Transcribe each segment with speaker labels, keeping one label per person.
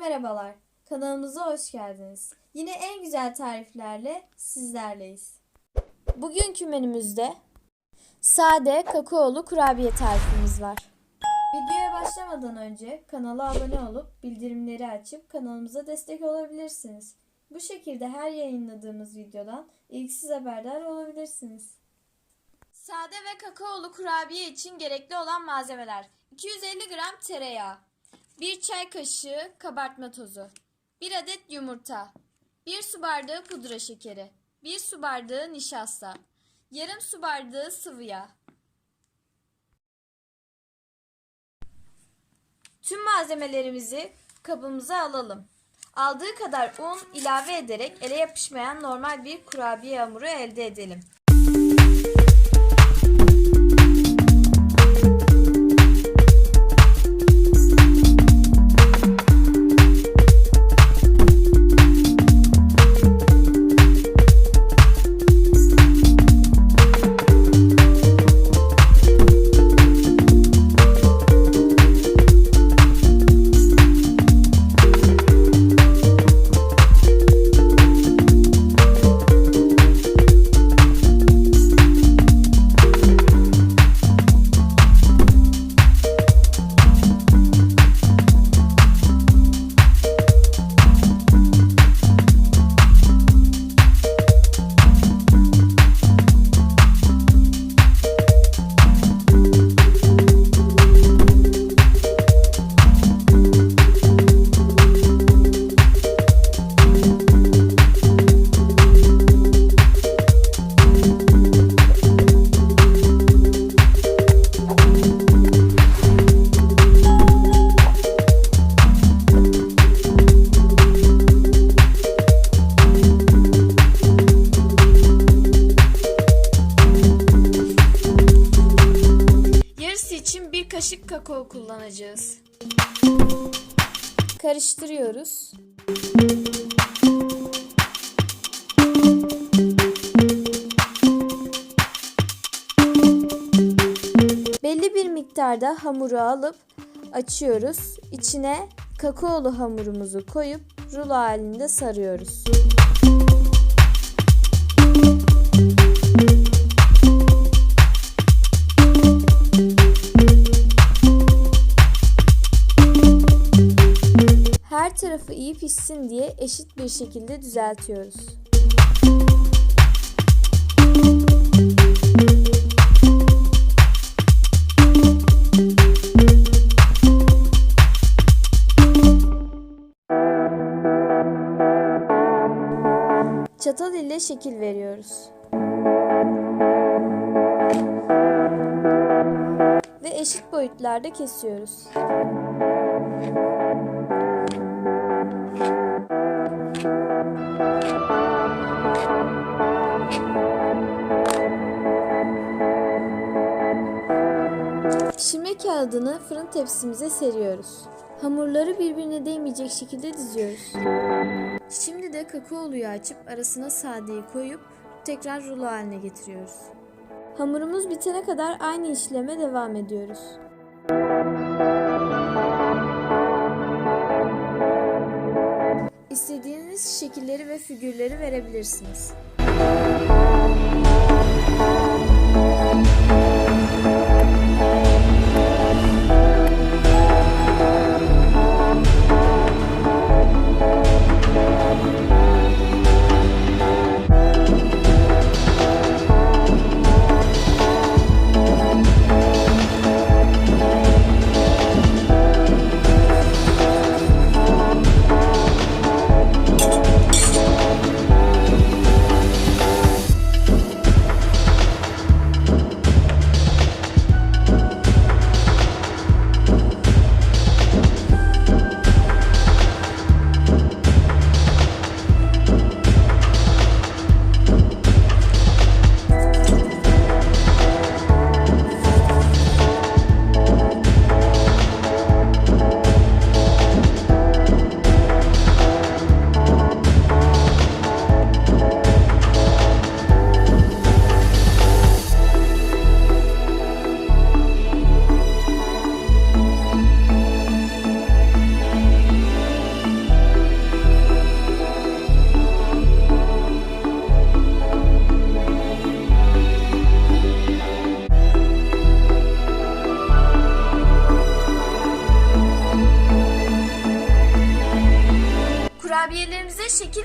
Speaker 1: merhabalar. Kanalımıza hoş geldiniz. Yine en güzel tariflerle sizlerleyiz. Bugünkü menümüzde sade kakaolu kurabiye tarifimiz var. Videoya başlamadan önce kanala abone olup bildirimleri açıp kanalımıza destek olabilirsiniz. Bu şekilde her yayınladığımız videodan ilk siz haberdar olabilirsiniz. Sade ve kakaolu kurabiye için gerekli olan malzemeler: 250 gram tereyağı, 1 çay kaşığı kabartma tozu, 1 adet yumurta, 1 su bardağı pudra şekeri, 1 su bardağı nişasta, yarım su bardağı sıvı yağ. Tüm malzemelerimizi kabımıza alalım. Aldığı kadar un ilave ederek ele yapışmayan normal bir kurabiye hamuru elde edelim. İçin 1 kaşık kakao kullanacağız. Karıştırıyoruz. Belli bir miktarda hamuru alıp açıyoruz. İçine kakaolu hamurumuzu koyup rulo halinde sarıyoruz. Her tarafı iyi pişsin diye eşit bir şekilde düzeltiyoruz. Çatal ile şekil veriyoruz. Ve eşit boyutlarda kesiyoruz. Pişirme kağıdını fırın tepsimize seriyoruz. Hamurları birbirine değmeyecek şekilde diziyoruz. Şimdi de kakaoluyu açıp arasına sadeyi koyup tekrar rulo haline getiriyoruz. Hamurumuz bitene kadar aynı işleme devam ediyoruz. İstediğiniz şekilleri ve figürleri verebilirsiniz.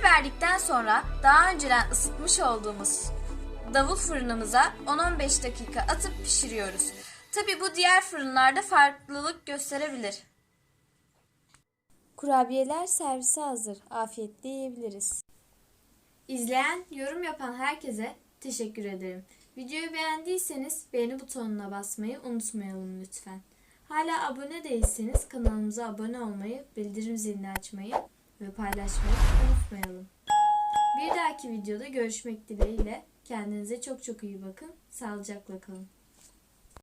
Speaker 1: verdikten sonra daha önceden ısıtmış olduğumuz davul fırınımıza 10-15 dakika atıp pişiriyoruz. Tabi bu diğer fırınlarda farklılık gösterebilir. Kurabiyeler servise hazır. Afiyetle yiyebiliriz. İzleyen, yorum yapan herkese teşekkür ederim. Videoyu beğendiyseniz beğeni butonuna basmayı unutmayalım lütfen. Hala abone değilseniz kanalımıza abone olmayı, bildirim zilini açmayı ve paylaşmayı unutmayalım. Bir dahaki videoda görüşmek dileğiyle. Kendinize çok çok iyi bakın. Sağlıcakla kalın.